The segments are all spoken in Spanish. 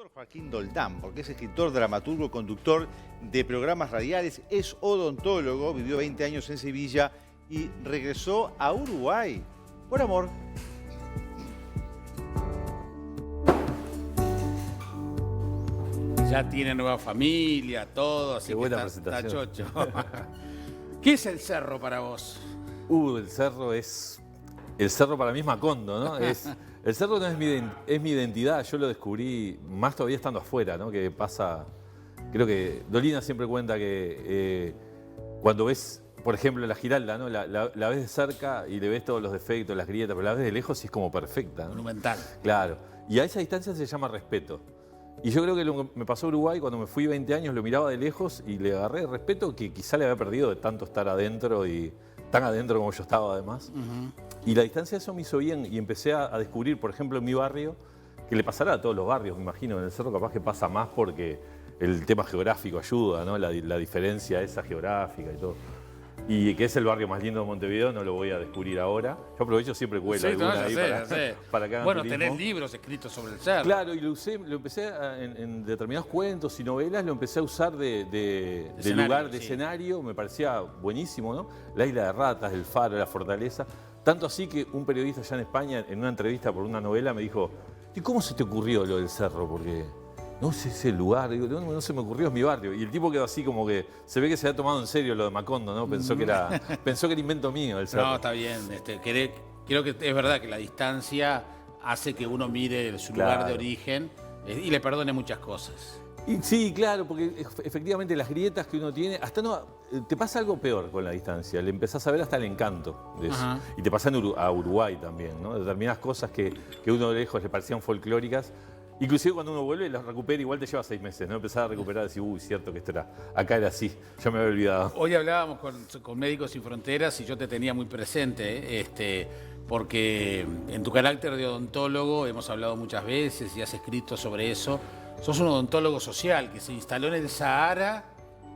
doctor Joaquín Doldán, porque es escritor, dramaturgo, conductor de programas radiales, es odontólogo, vivió 20 años en Sevilla y regresó a Uruguay por amor. Ya tiene nueva familia, todo, así Qué que buena está presentación. chocho. ¿Qué es el cerro para vos? El cerro es... El cerro para mí es Macondo, ¿no? El cerro no es mi identidad, yo lo descubrí más todavía estando afuera, ¿no? Que pasa... Creo que Dolina siempre cuenta que cuando ves, por ejemplo, la Giralda, ¿no? La ves de cerca y le ves todos los defectos, las grietas, pero la ves de lejos y es como perfecta, ¿no? Monumental. Claro. Y a esa distancia se llama respeto. Y yo creo que lo que me pasó a Uruguay cuando me fui 20 años, lo miraba de lejos y le agarré respeto que quizá le había perdido de tanto estar adentro y tan adentro como yo estaba además. Y la distancia eso me hizo bien y empecé a descubrir, por ejemplo, en mi barrio, que le pasará a todos los barrios, me imagino, en el cerro capaz que pasa más porque el tema geográfico ayuda, ¿no? La diferencia esa geográfica y todo. Y que es el barrio más lindo de Montevideo, no lo voy a descubrir ahora. Yo aprovecho siempre cuelo Sí, alguna no, ahí para que hagan Bueno, turismo. tenés libros escritos sobre el cerro. Claro, y lo empecé en determinados cuentos y novelas, lo empecé a usar de Escenario, lugar de sí. escenario, me parecía buenísimo, ¿no? La isla de ratas, el faro, la fortaleza. Tanto así que un periodista allá en España, en una entrevista por una novela, me dijo, ¿y cómo se te ocurrió lo del cerro? Porque no sé ese lugar, digo, no se me ocurrió, es mi barrio. Y el tipo quedó así como que, se ve que se había tomado en serio lo de Macondo, ¿no? Pensó que era invento mío el cerro. No, está bien. Creo que es verdad que la distancia hace que uno mire su lugar de Claro. origen y le perdone muchas cosas. Y sí, claro, porque efectivamente las grietas que uno tiene, hasta no, te pasa algo peor con la distancia, le empezás a ver hasta el encanto de eso. Ajá. Y te pasa a Uruguay también, ¿no? Determinadas cosas que uno de lejos le parecían folclóricas, inclusive cuando uno vuelve las recupera, igual te lleva 6 meses, ¿no? Empezás a recuperar y decir, uy, cierto que acá era así, ya me había olvidado. Hoy hablábamos con Médicos Sin Fronteras y yo te tenía muy presente, porque en tu carácter de odontólogo hemos hablado muchas veces y has escrito sobre eso. Sos un odontólogo social que se instaló en el Sahara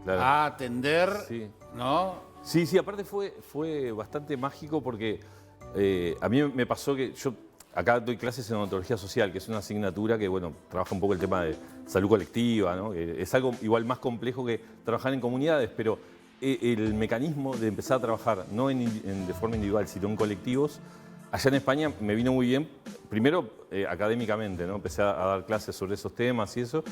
Claro. a atender, Sí. ¿no? Sí, aparte fue bastante mágico porque a mí me pasó que yo acá doy clases en odontología social, que es una asignatura que, bueno, trabaja un poco el tema de salud colectiva, ¿no? Que es algo igual más complejo que trabajar en comunidades, pero el mecanismo de empezar a trabajar no de forma individual, sino en colectivos, allá en España me vino muy bien, primero académicamente, ¿no? Empecé a dar clases sobre esos temas y eso.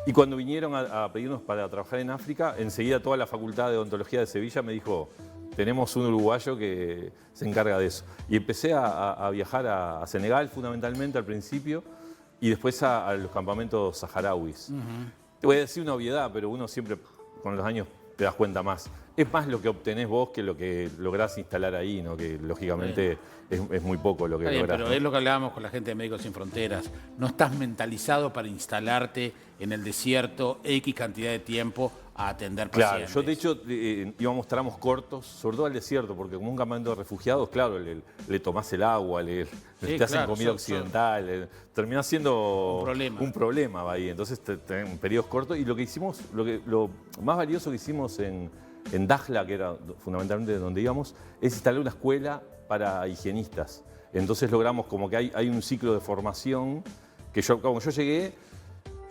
Y cuando vinieron a pedirnos para trabajar en África, enseguida toda la Facultad de Odontología de Sevilla me dijo, tenemos un uruguayo que se encarga de eso. Y empecé a viajar a Senegal fundamentalmente al principio y después a los campamentos saharauis. Te voy a decir una obviedad, pero uno siempre con los años te das cuenta más. Es más lo que obtenés vos que lo que lográs instalar ahí, ¿no? Que lógicamente es muy poco lo que Está bien, lográs. pero ¿no? es lo que hablábamos con la gente de Médicos Sin Fronteras. No estás mentalizado para instalarte en el desierto X cantidad de tiempo a atender Claro, pacientes. yo de hecho íbamos tramos cortos, sobre todo al desierto, porque como un campamento de refugiados, claro, le tomás el agua, te hacen claro, comida occidental, terminás siendo Un problema. ahí. Entonces tenés periodos cortos y lo que hicimos, lo más valioso que hicimos en Dakhla, que era fundamentalmente donde íbamos, es instalar una escuela para higienistas. Entonces logramos como que hay un ciclo de formación que como yo llegué,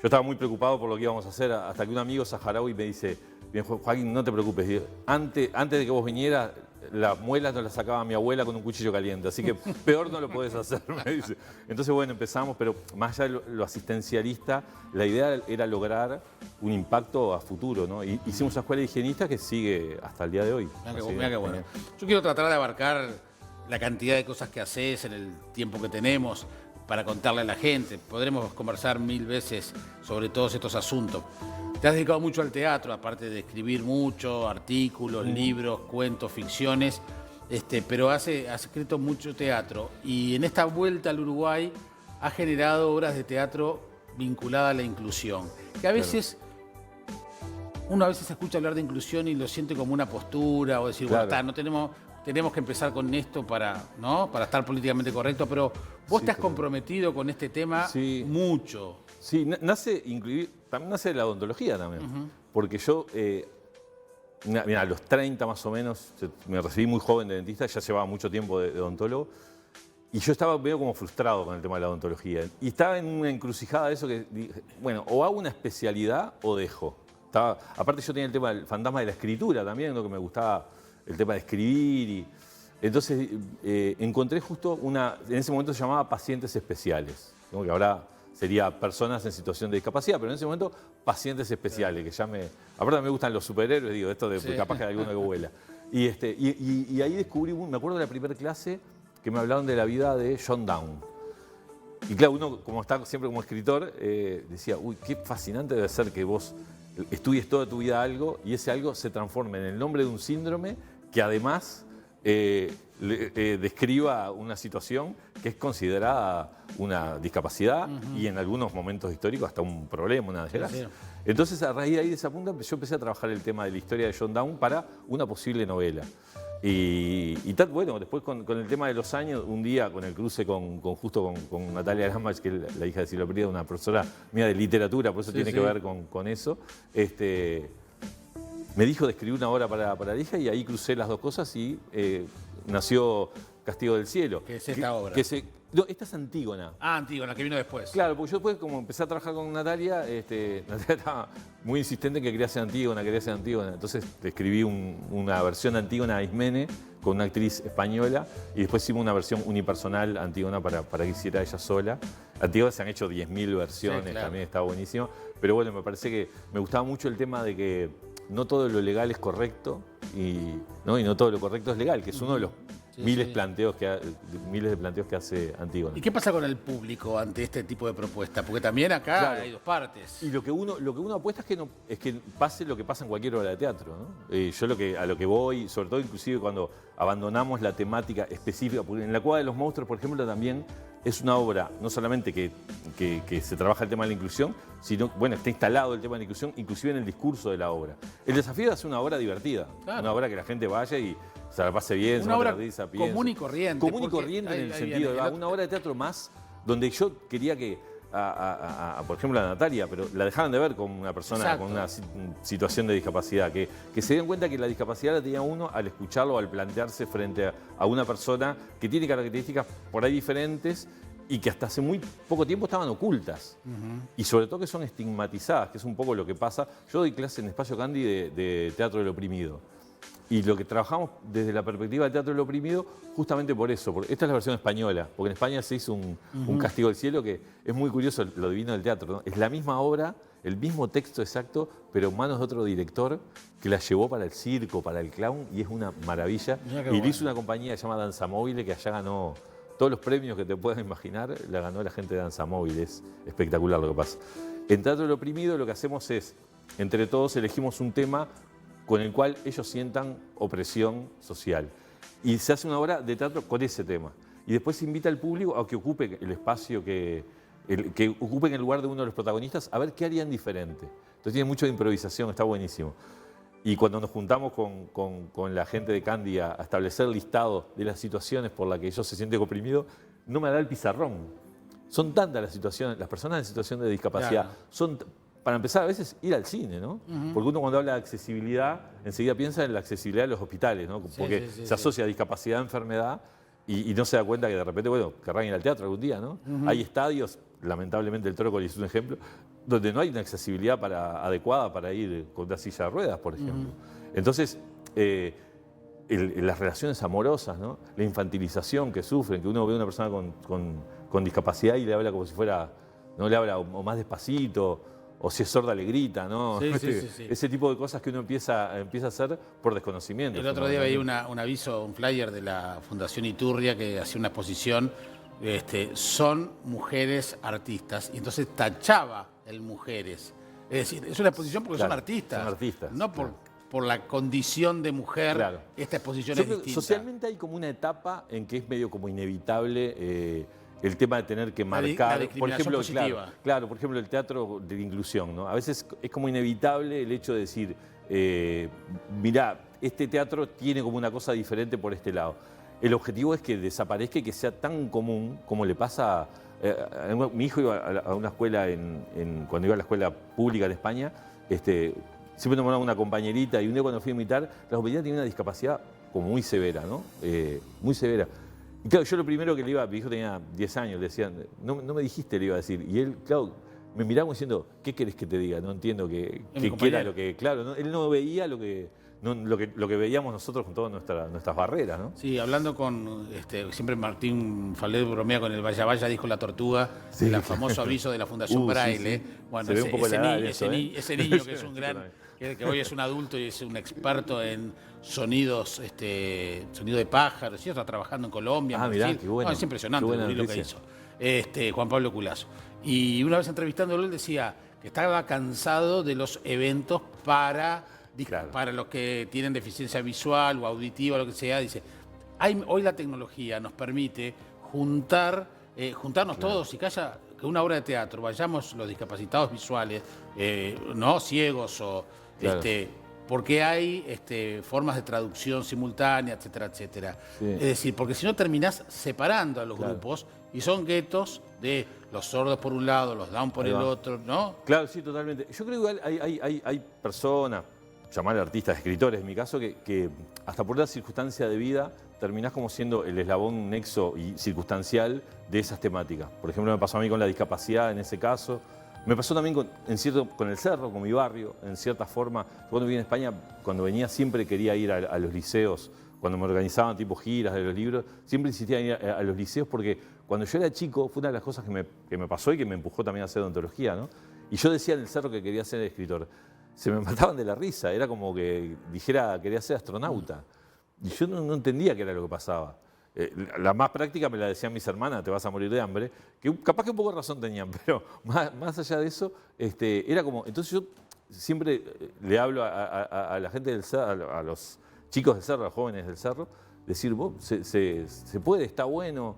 yo estaba muy preocupado por lo que íbamos a hacer hasta que un amigo saharaui me dice, bien, Joaquín, no te preocupes, digo, antes de que vos vinieras, las muelas nos las sacaba mi abuela con un cuchillo caliente, así que peor no lo podés hacer, me dice. Entonces, bueno, empezamos, pero más allá de lo asistencialista, la idea era lograr un impacto a futuro, ¿no? Y hicimos una escuela de higienistas que sigue hasta el día de hoy. Mirá qué bueno. Yo quiero tratar de abarcar la cantidad de cosas que haces en el tiempo que tenemos para contarle a la gente. Podremos conversar 1000 veces sobre todos estos asuntos. Te has dedicado mucho al teatro, aparte de escribir mucho, artículos, libros, cuentos, ficciones, pero has escrito mucho teatro y en esta vuelta al Uruguay has generado obras de teatro vinculadas a la inclusión, que a veces uno a veces escucha hablar de inclusión y lo siente como una postura o decir, Claro. bueno, tenemos que empezar con esto para estar políticamente correcto, pero vos Sí, te has pero- comprometido con este tema Sí. mucho. Sí, también nace de la odontología también. Porque yo, mira, a los 30 más o menos, me recibí muy joven de dentista, ya llevaba mucho tiempo de odontólogo. Y yo estaba medio como frustrado con el tema de la odontología. Y estaba en una encrucijada de eso que dije, bueno, o hago una especialidad o dejo. Aparte yo tenía el tema del fantasma de la escritura también, lo que me gustaba el tema de escribir. Entonces encontré justo en ese momento se llamaba pacientes especiales, ¿no? Que ahora sería personas en situación de discapacidad, pero en ese momento pacientes especiales, que ya aparte me gustan los superhéroes, digo, esto de capaz que hay alguno que vuela. Y ahí descubrí, me acuerdo de la primera clase que me hablaron de la vida de John Donne. Y claro, uno como está siempre como escritor, decía, uy, qué fascinante debe ser que vos estudies toda tu vida algo y ese algo se transforme en el nombre de un síndrome que además describa una situación que es considerada una discapacidad y en algunos momentos históricos hasta un problema, una desgracia. Sí. Entonces, a raíz de ahí de esa punta, yo empecé a trabajar el tema de la historia de John Donne para una posible novela. Bueno, después con el tema de los años, un día con el cruce justo con Natalia Lamach, que es la hija de Silvia Prida, una profesora mía de literatura, por eso tiene que ver con eso, me dijo de escribir una obra para la hija y ahí crucé las dos cosas y nació Castigo del Cielo. ¿Qué es esta obra? No, esta es Antígona. Ah, Antígona, que vino después. Claro, porque yo después, como empecé a trabajar con Natalia, Natalia estaba muy insistente en que quería ser Antígona, Entonces le escribí una versión de Antígona a Ismene con una actriz española y después hicimos una versión unipersonal Antígona para que hiciera ella sola. Antígona se han hecho 10.000 versiones, sí, claro. También está buenísimo. Pero bueno, me parece que me gustaba mucho el tema de que no todo lo legal es correcto y no todo lo correcto es legal, que es uno de los miles de planteos que hace Antígona. ¿Y qué pasa con el público ante este tipo de propuesta? Porque también acá claro, hay dos partes. Y lo que uno apuesta es que pase lo que pasa en cualquier obra de teatro, ¿no? Yo a lo que voy, sobre todo inclusive cuando abandonamos la temática específica, porque en La Cueva de los Monstruos, por ejemplo, también es una obra, no solamente que se trabaja el tema de la inclusión, sino, bueno, está instalado el tema de la inclusión, inclusive en el discurso de la obra. El desafío es hacer una obra divertida, claro. Una obra que la gente vaya y se la pase bien, una obra común y corriente. Común y corriente en el sentido de una obra de teatro más donde yo quería que, por ejemplo, a Natalia, pero la dejaran de ver como una persona Exacto. Con una situación de discapacidad, que se den cuenta que la discapacidad la tenía uno al escucharlo, al plantearse frente a una persona que tiene características por ahí diferentes y que hasta hace muy poco tiempo estaban ocultas. Y sobre todo que son estigmatizadas, que es un poco lo que pasa. Yo doy clase en Espacio Candy de Teatro del Oprimido. Y lo que trabajamos desde la perspectiva del teatro del oprimido, justamente por eso, porque esta es la versión española, porque en España se hizo un Castigo del Cielo que es muy curioso, lo divino del teatro, ¿no? Es la misma obra, el mismo texto exacto, pero en manos de otro director que la llevó para el circo, para el clown, y es una maravilla. Y lo hizo una compañía que se llama Danza Móvil, que allá ganó todos los premios que te puedas imaginar, la ganó la gente de Danza Móvil, es espectacular lo que pasa. En Teatro del Oprimido lo que hacemos es, entre todos elegimos un tema con el cual ellos sientan opresión social. Y se hace una obra de teatro con ese tema. Y después se invita al público a que ocupe el espacio, que ocupen el lugar de uno de los protagonistas, a ver qué harían diferente. Entonces tiene mucho de improvisación, está buenísimo. Y cuando nos juntamos con la gente de Candy a establecer el listado de las situaciones por las que ellos se sienten oprimidos, no me da el pizarrón. Son tantas las situaciones, las personas en situación de discapacidad, claro. Son... Para empezar, a veces ir al cine, ¿no? Porque uno cuando habla de accesibilidad, enseguida piensa en la accesibilidad de los hospitales, ¿no? Porque se asocia a discapacidad a enfermedad y no se da cuenta que de repente, bueno, querrán ir al teatro algún día, ¿no? Hay estadios, lamentablemente el Trócoli es un ejemplo, donde no hay una accesibilidad adecuada para ir con una silla de ruedas, por ejemplo. Entonces, las relaciones amorosas, ¿no? La infantilización que sufren, que uno ve a una persona con discapacidad y le habla como si fuera, no le habla o más despacito, o si es sorda le grita, ¿no? Sí. Ese tipo de cosas que uno empieza a hacer por desconocimiento. El otro día veía un aviso, un flyer de la Fundación Iturria que hacía una exposición, son mujeres artistas, y entonces tachaba el mujeres. Es decir, es una exposición porque claro, son artistas. Son artistas. No por la condición de mujer, claro. Esta exposición es distinta. Socialmente hay como una etapa en que es medio como inevitable el tema de tener que marcar, la por ejemplo, claro, por ejemplo, el teatro de inclusión, ¿no? A veces es como inevitable el hecho de decir, mirá, este teatro tiene como una cosa diferente por este lado. El objetivo es que desaparezca y que sea tan común como le pasa mi hijo iba a una escuela cuando iba a la escuela pública en España, siempre nombraba una compañerita y un día cuando fui a imitar, la compañerita tenía una discapacidad como muy severa, ¿no? Muy severa. Y claro, yo lo primero que le iba, mi hijo tenía 10 años, le decían, no me dijiste, le iba a decir. Y él, claro, me miraba como diciendo, ¿qué querés que te diga? No entiendo qué era lo que... Claro, ¿no? Él no veía lo que veíamos nosotros con todas nuestras barreras, ¿no? Sí, hablando con, siempre Martín Fallet bromea con el Vaya Vaya, dijo la tortuga, Sí. el famoso aviso de la Fundación Braille. Sí. Bueno, Se ve un poco la edad de eso, ese niño que es un gran, que hoy es un adulto y es un experto en sonidos, sonido de pájaros, y está trabajando en Colombia. Ah, mirá, qué bueno. No, es impresionante lo que hizo. Juan Pablo Culazo. Y una vez entrevistándolo, él decía que estaba cansado de los eventos para los que tienen deficiencia visual o auditiva, lo que sea. Dice, hoy la tecnología nos permite juntarnos todos y que haya una obra de teatro, vayamos los discapacitados visuales, no ciegos o porque hay formas de traducción simultánea, etcétera, etcétera. Sí. Es decir, porque si no terminás separando a los grupos y son guetos de los sordos por un lado, los down por el otro, ¿no? Claro, sí, totalmente. Yo creo que hay personas, llamar artistas, escritores en mi caso, que hasta por la circunstancia de vida terminás como siendo el eslabón nexo y circunstancial de esas temáticas. Por ejemplo, me pasó a mí con la discapacidad en ese caso. Me pasó también con el Cerro, con mi barrio, en cierta forma. Cuando vine a España, cuando venía siempre quería ir a los liceos, cuando me organizaban tipo giras de los libros, siempre insistía en ir a los liceos porque cuando yo era chico fue una de las cosas que me pasó y que me empujó también a hacer odontología, ¿no? Y yo decía en el Cerro que quería ser escritor. Se me mataban de la risa, era como que dijera quería ser astronauta. Y yo no entendía qué era lo que pasaba. La más práctica me la decían mis hermanas, te vas a morir de hambre, que capaz que un poco de razón tenían, pero más allá de eso, era como... Entonces yo siempre le hablo a la gente del Cerro, a los chicos del Cerro, a los jóvenes del Cerro, decir, vos, se puede, está bueno,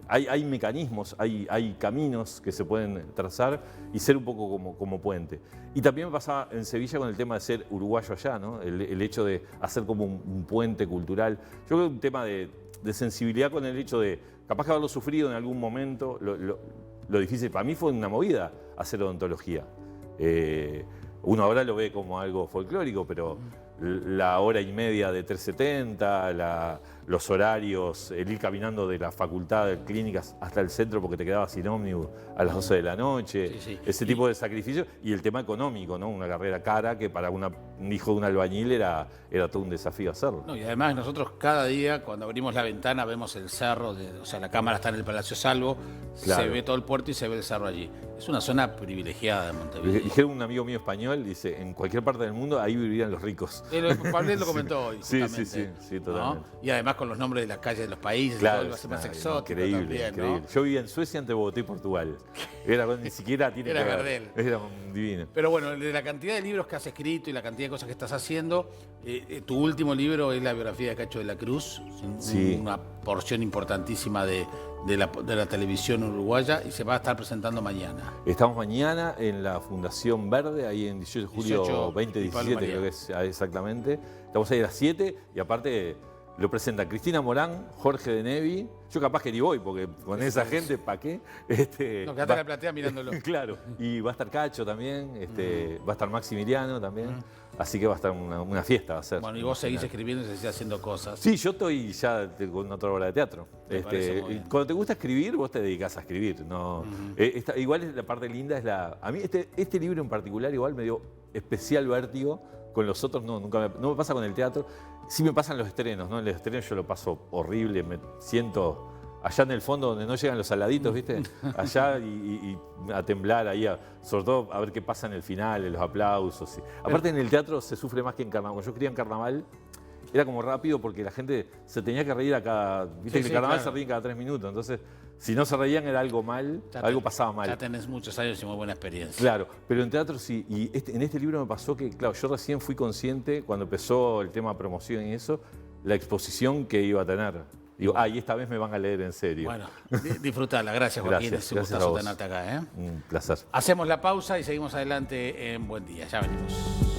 hay mecanismos, hay caminos que se pueden trazar y ser un poco como puente. Y también me pasaba en Sevilla con el tema de ser uruguayo allá, ¿no? El hecho de hacer como un puente cultural. Yo creo que un tema de sensibilidad con el hecho de, capaz que haberlo sufrido en algún momento, lo difícil para mí fue una movida hacer odontología. Uno ahora lo ve como algo folclórico, pero la hora y media de 370, los horarios, el ir caminando de la facultad de clínicas hasta el centro porque te quedabas sin ómnibus a las 12 de la noche, ese tipo de sacrificios y el tema económico, ¿no? Una carrera cara que para un hijo de un albañil era todo un desafío hacerlo. No, y además nosotros cada día cuando abrimos la ventana vemos el cerro, o sea, la cámara está en el Palacio Salvo, se ve todo el puerto y se ve el cerro allí. Es una zona privilegiada de Montevideo. Dijeron un amigo mío español, dice, en cualquier parte del mundo ahí vivirían los ricos. Pablo lo comentó hoy, justamente. Sí, totalmente. ¿No? Y además con los nombres de las calles de los países, claro, todo lo hace más exótico increíble, también, increíble. ¿no? Yo vivía en Suecia antes de Bogotá y Portugal. Ni siquiera tiene Era que ver. Gardel. Era un divino. Pero bueno, de la cantidad de libros que has escrito y la cantidad de cosas que estás haciendo, tu último libro es la biografía de Cacho de la Cruz, una porción importantísima de la televisión uruguaya y se va a estar presentando mañana. Estamos mañana en la Fundación Verde, ahí en 18 de julio 2017, creo que es exactamente. Estamos ahí a las 7 y aparte lo presenta Cristina Morán, Jorge de Nevi. Yo capaz que ni voy, porque con esa gente, ¿para qué? No, quedate en la platea mirándolo. Claro, y va a estar Cacho también, va a estar Maximiliano también. Así que va a estar una fiesta, va a ser. Bueno, y vos seguís escribiendo y seguís haciendo cosas. Sí, yo estoy ya con otra obra de teatro. Cuando te gusta escribir, vos te dedicás a escribir. ¿No? Igual la parte linda es a mí este libro en particular igual me dio especial vértigo. Con los otros no me pasa con el teatro. Sí me pasan los estrenos, ¿no? En los estrenos yo lo paso horrible, me siento allá en el fondo donde no llegan los saladitos, ¿viste? Allá y a temblar ahí, sobre todo a ver qué pasa en el final, en los aplausos. Aparte en el teatro se sufre más que en carnaval. Cuando yo escribía en carnaval era como rápido porque la gente se tenía que reír a cada... Viste que en el carnaval se ríen cada 3 minutos, entonces si no se reían era algo mal, algo pasaba mal. Ya tenés muchos años y muy buena experiencia. Claro, pero en teatro sí, y en este libro me pasó que, claro, yo recién fui consciente cuando empezó el tema promoción y eso, la exposición que iba a tener. Digo, y esta vez me van a leer en serio. Bueno, disfrutala. Gracias, Joaquín. Gracias, es un gustazo tenerte acá. Un placer. Hacemos la pausa y seguimos adelante en Buen Día. Ya venimos.